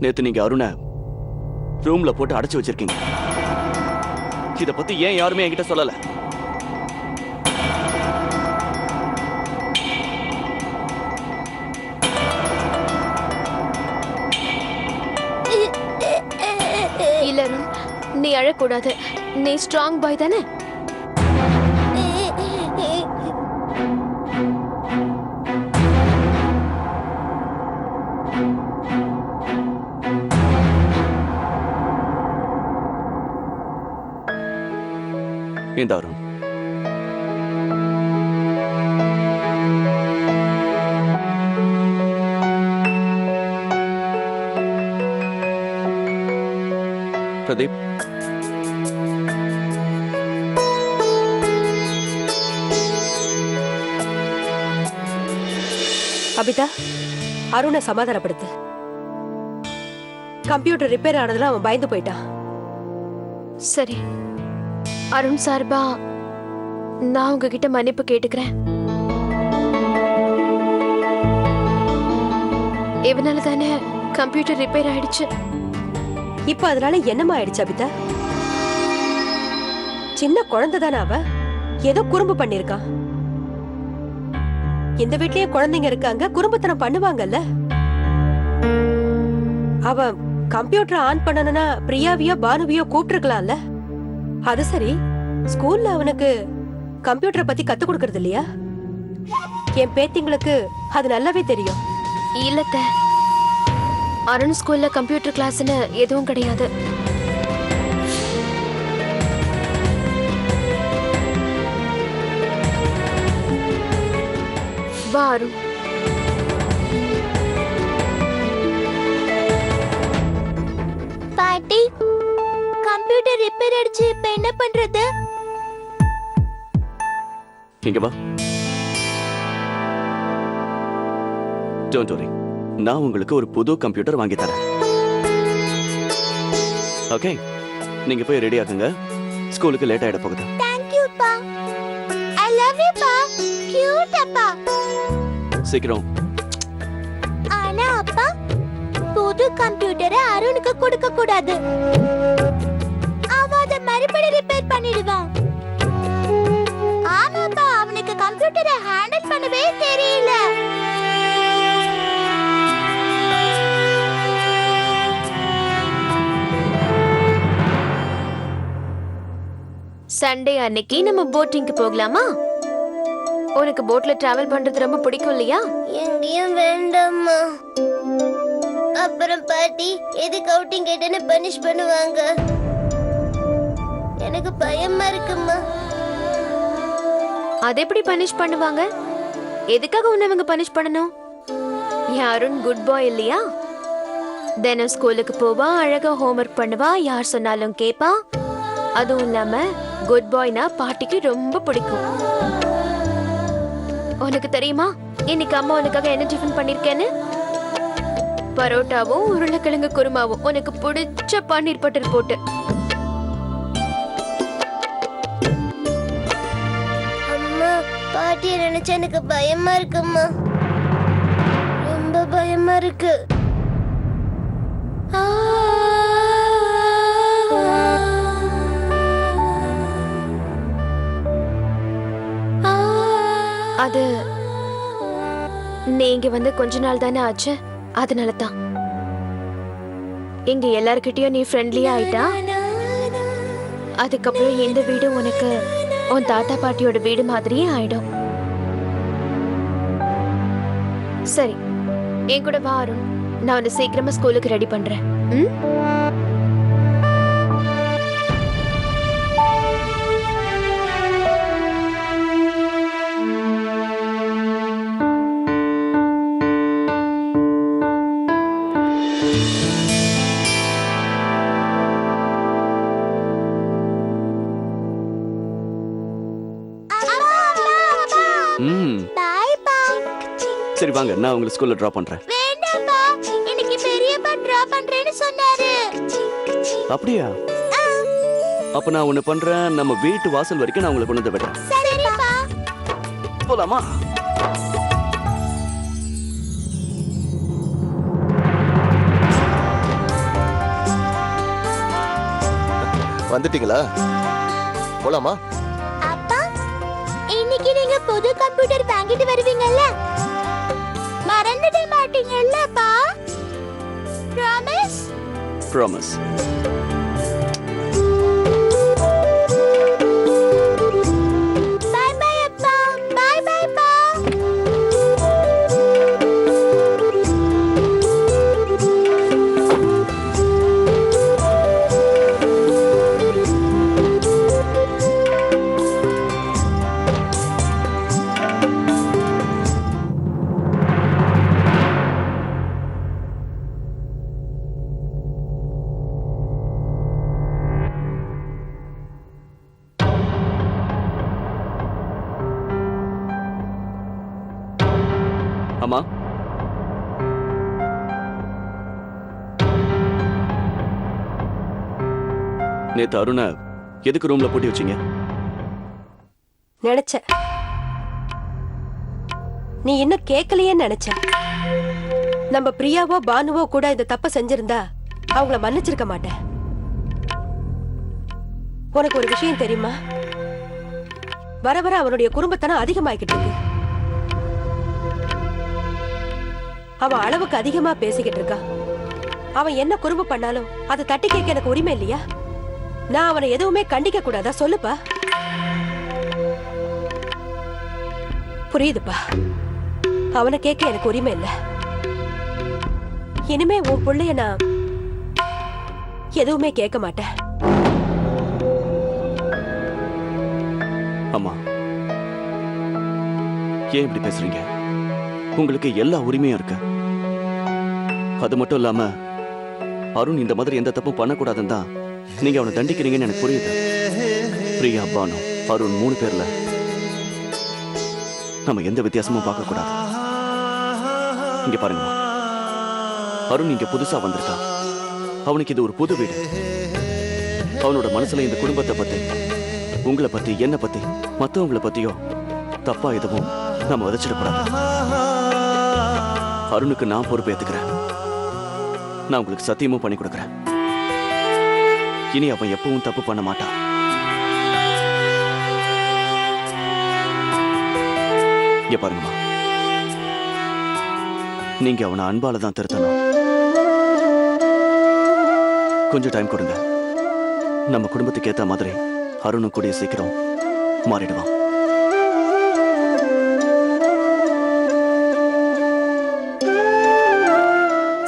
நேத்து நீங்க அருணை ரூம்ல போட்டு அடைச்சு வச்சிருக்கீங்க. இத பத்தி ஏன் யாருமே என்கிட்ட சொல்லல? இல்ல அருண், நீ அழக்கூடாது. நீ ஸ்ட்ராங் பாய் தானே? இந்த அருண், பிரதீப், அபிதா, அருணை சமாதானப்படுத்து. கம்ப்யூட்டர் ரிப்பேர் ஆனதுல அவன் பயந்து போயிட்டான். சரி, அருண் சார்பா நான் உங்ககிட்ட மன்னிப்பு கேட்டுக்கிறேன். இவனால தானே கம்ப்யூட்டர் ரிப்பேர் ஆயிடுச்சு. இப்ப அதனால என்னமா ஆயிடுச்சு அபிதா? சின்ன குழந்தை தானே அவ, ஏதோ குறும்பு பண்ணிருக்கான். இந்த வீட்லயே குழந்தைங்க இருக்காங்க, குறும்புத்தனம் பண்ணுவாங்கல்ல. அவ கம்ப்யூட்டர் ஆன் பண்ணணும்னா பிரியாவியோ பானுவியோ கூப்பிட்டுருக்கலாம்ல. அது சரி, ஸ்கூல்ல அவனுக்கு கம்ப்யூட்டரை பத்தி கத்து கொடுக்கறது இல்லையா? என் பேத்திங்களுக்கு அது நல்லாவே தெரியும். இல்லத்த, அருண் ஸ்கூல்ல கம்ப்யூட்டர் கிளாஸ்னு எதுவும் கிடையாது. வா அருண். பாட்டி, கம்ப்யூட்டர் ரிப்பேர் ஆயிடுச்சு, இப்ப என்ன பண்றது? இங்க வா. டோன்ட் வரி, நான் உங்களுக்கு ஒரு புது கம்ப்யூட்டர் வாங்கி தரேன். ஓகே, நீங்க போய் ரெடி ஆகுங்க, ஸ்கூலுக்கு லேட் ஆயிட போகுது. தேங்க் யூ பா. ஐ லவ் யூ பா. கியூட் அப்பா. சீக்கிரம். ஆனா அப்பா, புது கம்ப்யூட்டரை அருணுக்கு கொடுக்க கூடாது. அவன் அதை மறுபடி ரிப்பேர் பண்ணிடுவான். ஆமாப்பா, அவனுக்கு கம்ப்யூட்டரை ஹேண்டில் பண்ணவே தெரியல. சண்டே அன்னைக்கு நம்ம போட்டிங்க்கு போகலாமா? உனக்கு போட்ல டிராவல் பண்றது ரொம்ப பிடிக்கும் இல்லையா? எங்கேயும் வேண்டாம்மா. அப்புறம் பாட்டி எதுக்கு அவுட்டிங் கேட்டேன்னு பனிஷ் பண்ணுவாங்க. எனக்கு பயமா இருக்குமா. அது எப்படி பனிஷ் பண்ணுவாங்க? எதுக்காக உன்னை இவங்க பனிஷ் பண்ணணும்? யாரும் குட் பாய் இல்லையா? தினம் ஸ்கூலுக்கு போவா, அழகா ஹோம்ஒர்க் பண்ணுவா, யார் சொன்னாலும் கேப்பா. அதுவும் இல்லாம குட் பாய்னா பாட்டிக்கு ரொம்ப பிடிக்கும். உனக்கு தெரியுமா இன்னைக்கு அம்மா உனக்காக என்ன டிஃபன் பண்ணிருக்கேன்னு? பரோட்டாவும் உருளைக்கிழங்கு குருமாவும், உனக்கு பிடிச்ச பன்னீர் பட்டர் போட்டு. அம்மா, பாட்டியை நினைச்சா எனக்கு பயமா இருக்கும்மா. ரொம்ப பயமா இருக்கு. அது நீங்க வந்து கொஞ்ச நாள் தானே ஆச்சு, அதனால தான். எங்க எல்லார்கிட்டயும் நீ ஃப்ரெண்ட்லியா ஆயிட்டா, அதுக்கப்புறம் இந்த வீடு உனக்கு உன் தாத்தா பாட்டியோட வீடு மாதிரியே ஆயிடும். சரி, என் கூட வா அருண், நான் உன்னை சீக்கிரமா ஸ்கூலுக்கு ரெடி பண்றேன். பாய் பா. சரி வாங்க, நான் உங்களை ஸ்கூல்ல டிராப் பண்றேன். வேண்டாம்ப்பா, இன்னைக்கு பெரியப்பா டிராப் பண்றேன்னு சொன்னாரு. அப்படியா? அப்ப நான் ஒண்ணு பண்றேன், நம்ம வீட்டு வாசல் வரைக்கும் நான் உங்களை கொண்டு வந்து விடுறேன். சரிப்பா. போலாமா? வந்துட்டீங்களா? போலாமா? அப்பா இன்னைக்கு நீங்க புது கம்ப்யூட்டர் வாங்கிட்டு வருவீங்கல்ல, மறந்துட மாட்டீங்கல்லப்பா? ப்ராமிஸ்? ப்ராமிஸ். பை பை அப்பா. பை பை பா. அம்மா, நேத்து அருணை எதுக்கு ரூம்ல பூட்டி வச்சீங்க? நினைச்ச நீ இன்னும் கேட்கலையே நினைச்ச. நம்ம பிரியாவோ பானுவோ கூட இந்த தப்ப செஞ்சிருந்தா அவங்கள மன்னிச்சிருக்க மாட்டேன். உனக்கு ஒரு விஷயம் தெரியுமா? வர வர அவனுடைய குறும்பத்தனம் அதிகமாகிக்கிட்டு இருக்கு. அவன் அளவுக்கு அதிகமா பேசிக்கிட்டு இருக்கான். அவன் என்ன குறும்பு பண்ணாலும் அதை தட்டி கேட்க எனக்கு உரிமை இல்லையா? நான் அவனை எதுவுமே கண்டிக்க கூடாதா? சொல்லுப்பா. புரியுதுப்பா, அவனை கேட்க எனக்கு உரிமை இல்ல. இனிமே உன் பிள்ளைய நான் எதுவுமே கேட்க மாட்டேன். அம்மா, ஏன் இப்படி பேசுறீங்க? உங்களுக்கு எல்லா உரிமையும் இருக்கு. அது மட்டும் இல்லாம அருண் இந்த மாதிரி எந்த தப்பும் பண்ணக்கூடாதுன்னு தான் நீங்க அவனை தண்டிக்கிறீங்கன்னு எனக்கு புரியுது. பிரியா, பானு, அருண் 3 பேர்ல நம்ம எந்த வித்தியாசமும் பார்க்க கூடாது. இங்க பாருங்க, அருண் இங்க புதுசா வந்திருக்கான். அவனுக்கு இது ஒரு புது வீடு. அவனோட மனசுல இந்த குடும்பத்தை பத்தி, உங்களை பத்தி, என்ன பத்தி, மத்தவங்களை பத்தியோ தப்பா எதுவும் நம்ம விதைச்சிடக்கூடாது. அருணுக்கு நான் பொறுப்பு ஏத்துக்கிறேன். நான் உங்களுக்கு சத்தியமும் பண்ணி கொடுக்கிறேன். இனி அவன் எப்பவும் தப்பு பண்ண மாட்டான். இங்க பாருங்கம்மா, நீங்க அவனை அன்பால தான் திருத்தணும். கொஞ்சம் டைம் கொடுங்க. நம்ம குடும்பத்துக்கு ஏத்த மாதிரி அருணும் கூடிய சீக்கிரம் மாறிடுவான்.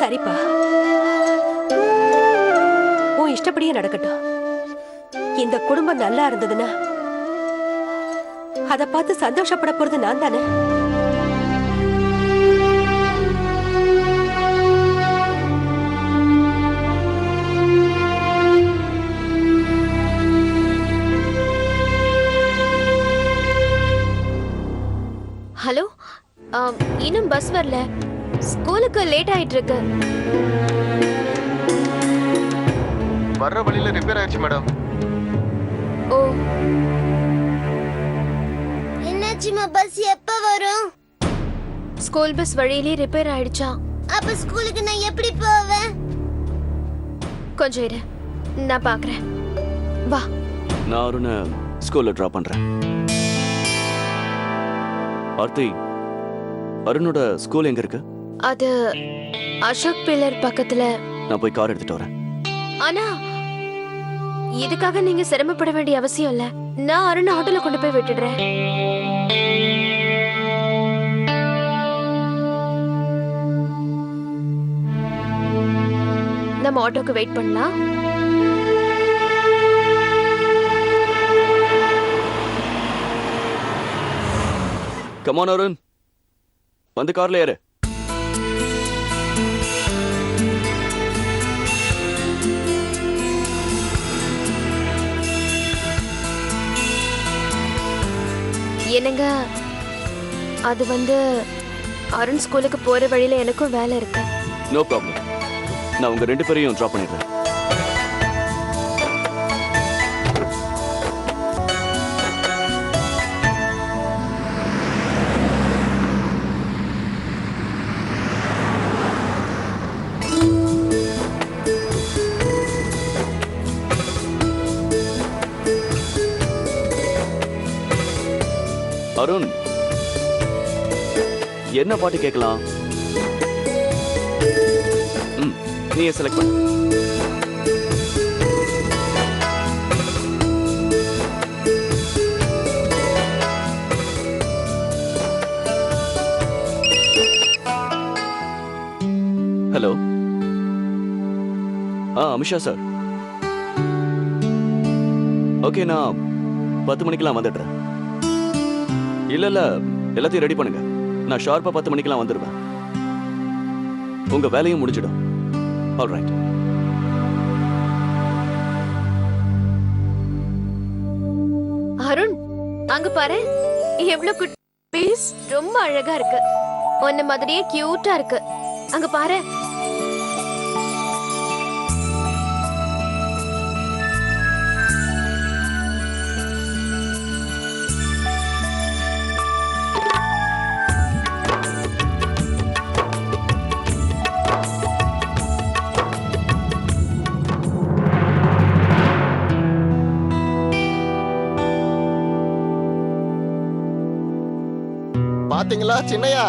சரிப்பா, உன் இஷ்டப்படியே நடக்கட்டும். இந்த குடும்பம் நல்லா இருந்ததுன்னா அதை பார்த்து சந்தோஷப்பட போறது நான் தானே. ஹலோ, இன்னும் பஸ் வரல. ஸ்கூலுக்கு லேட் ஆயிட்டு இருக்கு. வர்ற வழியில ரிப்பேர் ஆயிடுச்சு மேடம். ஓ, என்னாச்சுமா? பஸ் எப்ப வரும்? ஸ்கூல் பஸ் வழியிலே ரிப்பேர் ஆயிடுச்சா? அப்ப ஸ்கூலுக்கு நான் எப்படி போவேன்? கொஞ்சம் இரு, நான் பாக்குறேன். வா. நான் அருணை ஸ்கூல்ல டிராப் பண்றேன். ஆர்த்தி, அருணோட ஸ்கூல் எங்க இருக்கு? அது அசோக் பில்லர் பக்கத்துல. நான் போய் கார் எடுத்துட்டு வரேன். ஆனா இதுக்காக நீங்க சிரமப்பட வேண்டிய அவசியம் இல்ல. நான் அருண் ஆட்டோல கொண்டு போய் விட்டுடுறேன். நம்ம ஆட்டோக்கு வெயிட் பண்ணலாம். கம் ஆன் அருண், வந்து கார்ல ஏறு. என்னங்க, அது அருண் ஸ்கூலுக்கு போற வழியில எனக்கும் வேலை இருக்கு. நோ ப்ராப்ளம், நான் உங்க 2 பேரையும் டிராப் பண்ணிடுறேன். அருண், என்ன பாட்டு கேட்கலாம்? நீ செலக்ட் பண்ணு. ஹலோ. அமிஷா சார். ஓகே, நான் 10 மணிக்கெல்லாம் வந்துடுறேன். இல்ல எல்லாத்தையும் ரெடி பண்ணுங்க. நான் ஷார்ப்பா 10 மணிக்கெல்லாம் வந்துடுவேன். உங்க வேலையும் முடிஞ்சிடும். ஆல்ரைட். அருண், அங்க பாரு, எவ்வளவு குட் பீஸ், ரொம்ப அழகா இருக்கு. உன்ன மாதிரியே கியூட்டா இருக்கு. அங்க பாரு. பாத்தீங்களா சின்னையா,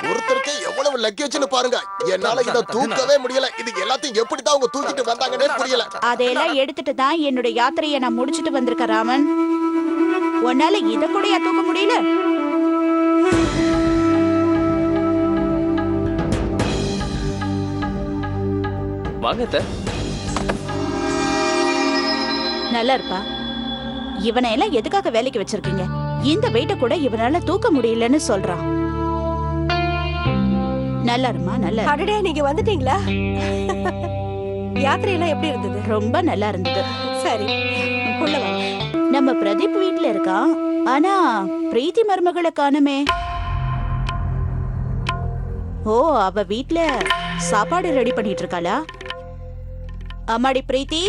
ஒருத்தருக்கு எவ்வளவு லக்கேஜ்னு பாருங்க. என்னால இத தூக்கவே முடியல. இது எல்லாத்தையும் எப்படி தான் அவங்க தூக்கிட்டு வந்தாங்கன்னே புரியல. அதையெல்லாம் எடுத்துட்டு தான் என்னோட யாத்திரையை நான் முடிச்சிட்டு வந்திருக்கேன் ராமன். உன்னால இத கூட தூக்க முடியல? வாங்க அத்தை. நல்லா இருப்பா. இவனை எல்லாம் எதுக்காக வேலைக்கு வச்சிருக்கீங்க? இந்த வெயிட்ட கூட இவனால தூக்க முடியலன்னு சொல்றான். நல்லா இருமா, நல்லா இரு. அடடே, நீங்க வந்துட்டீங்களா? யாத்திரை எல்லாம் எப்படி இருந்தது? ரொம்ப நல்லா இருந்தது. சரி, உள்ள வாங்க. நம்ம பிரதீப் வீட்ல இருக்கான். ஆனா பிரீத்தி மருமகளை காணுமே. ஓ, அவ வீட்ல சாப்பாடு ரெடி பண்ணிட்டு இருக்காளா? அம்மாடி பிரீத்தி,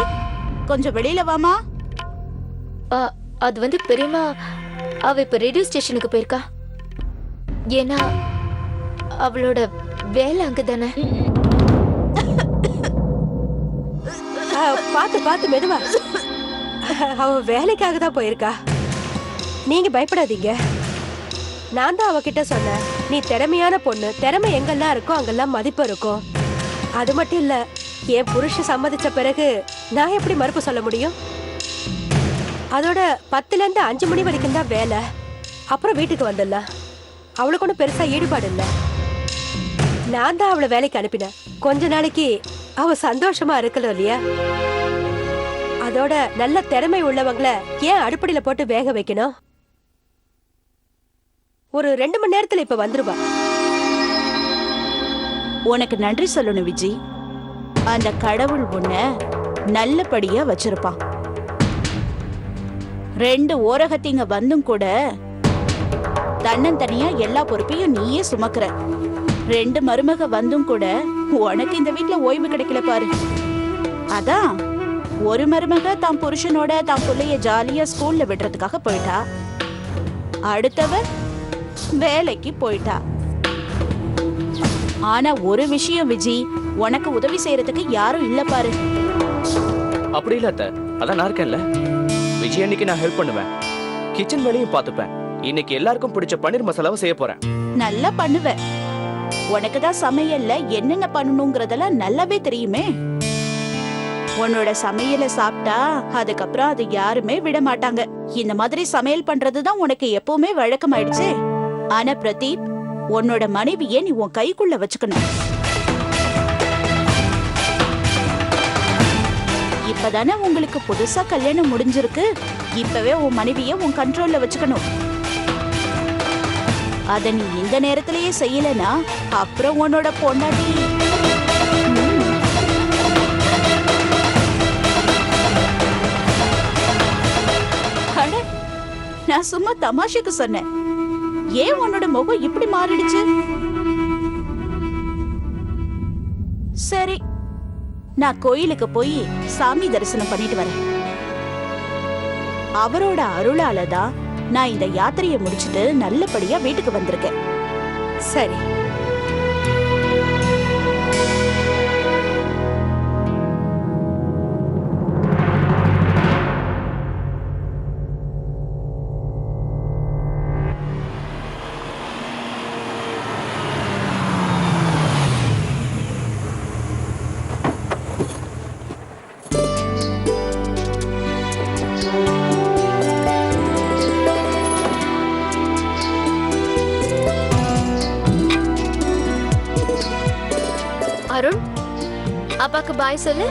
கொஞ்சம் வெளியில வாமா. அது வந்து பெரியம்மா, அவ இப்ப ரேடியோ ஸ்டேஷனுக்கு போயிருக்கா. ஏன்னா அவளோட வேலை அங்கதானே. பார்த்து மெதுவா. அவ வேலைக்காக தான் போயிருக்கா. நீங்க பயப்படாதீங்க. நான் தான் அவகிட்ட சொன்னேன், நீ திறமையான பொண்ணு, திறமை எங்கெல்லாம் இருக்கோ அங்கெல்லாம் மதிப்பு இருக்கும். அது மட்டும் இல்ல, என் புருஷன் சம்மதிச்ச பிறகு நான் எப்படி மறுப்பு சொல்ல முடியும்? அதோட 10ல இருந்து 5 மணி வரைக்கும் தான் வேலை. அப்புறம் வீட்டுக்கு வந்துடலாம். அவளுக்கு ஒன்றும் பெருசா ஈடுபாடு இல்லை. நான் தான் அவளை வேலைக்கு அனுப்பினேன். கொஞ்ச நாளைக்கு அவ சந்தோஷமா இருக்கணும் இல்லையா? அதோட நல்ல திறமை உள்ளவங்கள ஏன் அடுப்படியில போட்டு வேக வைக்கணும்? ஒரு 2 மணி நேரத்துல இப்ப வந்துருவா. உனக்கு நன்றி சொல்லணும் விஜி. அந்த கடவுள் உன்னை நல்லபடியா வச்சிருப்பான். 2 ஓரகத்திங்க வந்தும் கூட தன்னந்தனியா எல்லா பொறுப்பையும் நீயே சுமக்குற. 2 மருமக வந்தும் கூட உனக்கு இந்த வீட்ல ஓய்வு கிடைக்கல பாரு. அதான் ஒரு மருமக தான் புருஷனோட தான் பிள்ளைய ஜாலியா ஸ்கூல்ல விடுறதுக்காக போயிட்டா. அடுத்தவ வேலைக்கு போயிட்டா. ஆனா ஒரு விஷயம் விஜி, உனக்கு உதவி செய்யறதுக்கு யாரும் இல்ல பாரு. அப்படி இல்ல அத்தை, அதான் நான் இருக்கேன்ல. விஜய் அன்னைக்கு நான் ஹெல்ப் பண்ணுவேன், கிச்சன் வேலையும் பார்த்துப்பேன். இன்னைக்கு எல்லாருக்கும் பிடிச்ச பன்னீர் மசாலாவை செய்ய போறேன். நல்லா பண்ணுவ. உனக்கு தான் சமையல்ல என்னென்ன பண்ணணுங்கிறதெல்லாம் நல்லாவே தெரியுமே. உன்னோட சமையலை சாப்பிட்டா அதுக்கப்புறம் அது யாருமே விட மாட்டாங்க. இந்த மாதிரி சமையல் பண்றதுதான் உனக்கு எப்பவுமே வழக்கமாயிடுச்சு. ஆனா பிரதீப், உன்னோட மனைவியை நீ உன் கைக்குள்ள வச்சுக்கணும். இப்பதானே உங்களுக்கு புதுசா கல்யாணம் முடிஞ்சிருக்கு. இப்பவே உன் மனைவியை உன் கண்ட்ரோல்ல வச்சுக்கணும். அத நீ இந்த நேரத்திலேயே செய்யலனா அப்புறம் உன்னோட பொண்டாட்டி. அட, நான் சும்மா தமாஷுக்கு சொன்னேன். ஏன் உன்னோட முகம் இப்படி மாறிடுச்சு? சரி, நான் கோயிலுக்கு போய் சாமி தரிசனம் பண்ணிட்டு வரேன். அவரோட அருளால தான் நான் இந்த யாத்திரையை முடிச்சிட்டு நல்லபடியா வீட்டுக்கு வந்திருக்கேன். சரி. அப்பாக்கு பாய் சொல்லு.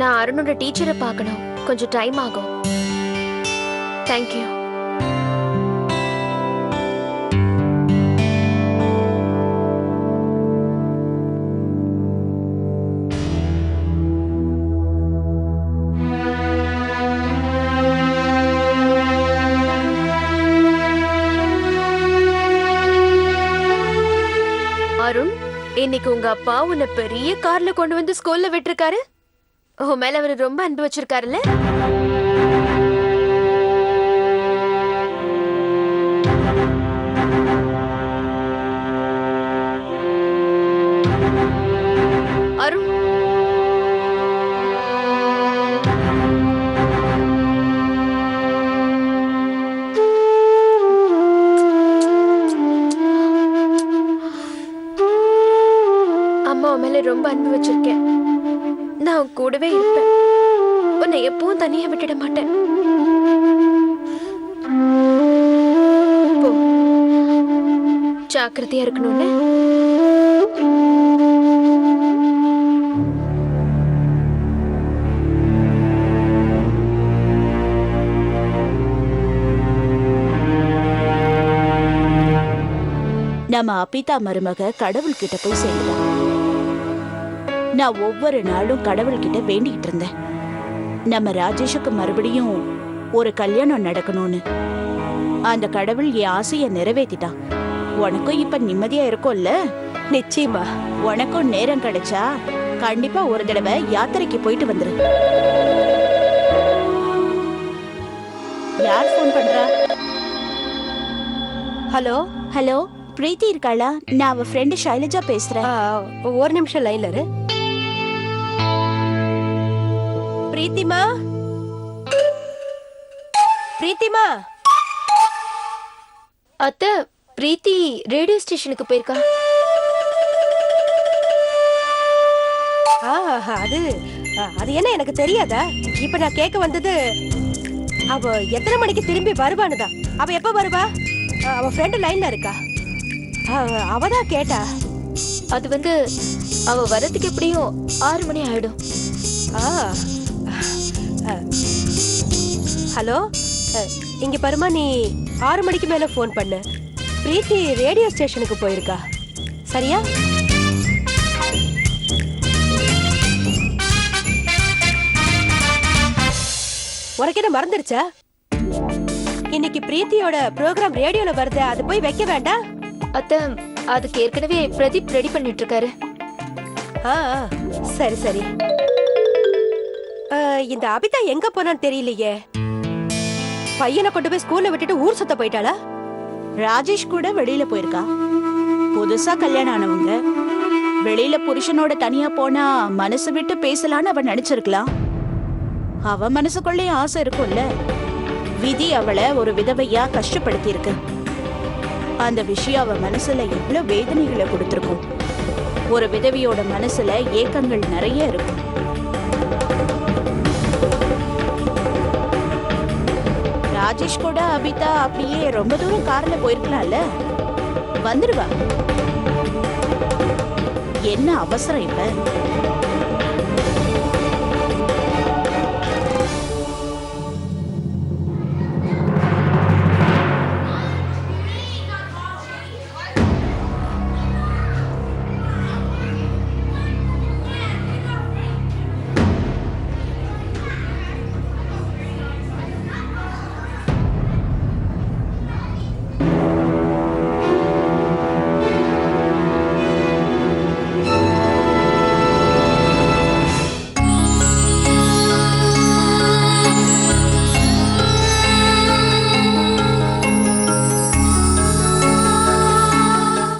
நான் அருணோட டீச்சரை பார்க்கணும், கொஞ்சம் டைம் ஆகும். தேங்க்யூ. அருண், இன்னைக்கு உங்க அப்பா உன்னை பெரிய கார்ல கொண்டு வந்து ஸ்கூல்ல விட்டுருக்காரு. உன் மேல அவரு ரொம்ப அன்பு வச்சிருக்காருல்ல? அருண், அம்மா உன் மேல ரொம்ப அன்பு வச்சிருக்கேன். நான் உன் கூடவே இருப்பேன். உன்னை எப்பவும் தனியா விட்டுட மாட்டேன். போ. ஜாக்கிரதையா இருக்கணும்னு. நம்ம அபிதா மருமக கடவுள்கிட்ட போய் சேர்ந்துட்டான். நான் ஒவ்வொரு நாளும் கடவுள்கிட்ட வேண்டிக்கிட்டு இருந்தேன், நம்ம ராஜேஷுக்கு மறுபடியும் ஒரு கல்யாணம் நடக்கணும்னு. அந்த கடவுள் என் ஆசைய நிறைவேத்திட்டான். உனக்கும் இப்ப நிம்மதியா இருக்கும்ல? நிச்சயமா. உனக்கும் நேரம் கிடைச்சா கண்டிப்பா ஒரு தடவை யாத்திரைக்கு போயிட்டு வந்துரு. யார் போன் பண்றா? ஹலோ. ஹலோ, பிரீத்தி இருக்காளா? நான் அவ ஃப்ரெண்டு ஷைலஜா பேசுறேன். ஒரு நிமிஷம் லைன்ல இரு. பிரீத்திமா, பிரீத்திமா. அத்தை, பிரீத்தி ரேடியோ ஸ்டேஷனுக்கு போயிருக்கா. அது அது என்ன எனக்கு தெரியாதா? இப்ப நான் கேட்க வந்தது அவ எத்தனை மணிக்கு திரும்பி வருவானுதான். அவ எப்ப வருவா? அவ ஃப்ரெண்டு லைன்ல இருக்கா. அவதான் கேட்டா. அது வந்து அவ வரதுக்கு எப்படியும் 6 மணி ஆயிடும். ஹலோ, இங்க பாருமா, நீ 6 மணிக்கு மேல போன் பண்ணு. பிரீத்தி ரேடியோ ஸ்டேஷனுக்கு போயிருக்கா, சரியா? உனக்கு என்ன மறந்துருச்சா? இன்னைக்கு பிரீத்தியோட ப்ரோக்ராம் ரேடியோல வருது, அது போய் வைக்க வேண்டாம்? அத்தை, அதுக்கு ஏற்கனவே பிரதீப் ரெடி பண்ணிட்டு இருக்காரு. சரி சரி. இந்த அபிதா எங்க போனான்னு தெரியலையே. பையனை கொண்டு போய் ஸ்கூல்ல விட்டுட்டு ஊர் சுத்த போயிட்டாளா? ராஜேஷ் கூட வெளியில போயிருக்கா. புதுசா கல்யாணம் ஆனவங்க வெளியில புருஷனோட தனியா போனா மனசு விட்டு பேசலான்னு அவ நினைச்சிருக்கலாம். அவ மனசுக்குள்ளேயும் ஆசை இருக்கும்ல. விதி அவளை ஒரு விதவையா கஷ்டப்படுத்தி இருக்கு. அந்த விஷயம் அவ மனசுல எவ்வளவு வேதனைகளை கொடுத்திருக்கும். ஒரு விதவியோட மனசுல ஏக்கங்கள் நிறைய இருக்கும். ராஜேஷ் கூட அபிதா அப்படியே ரொம்ப தூரம் கார்ல போயிருக்கலாம்ல. வந்துருவா. என்ன அவசரம் இப்ப?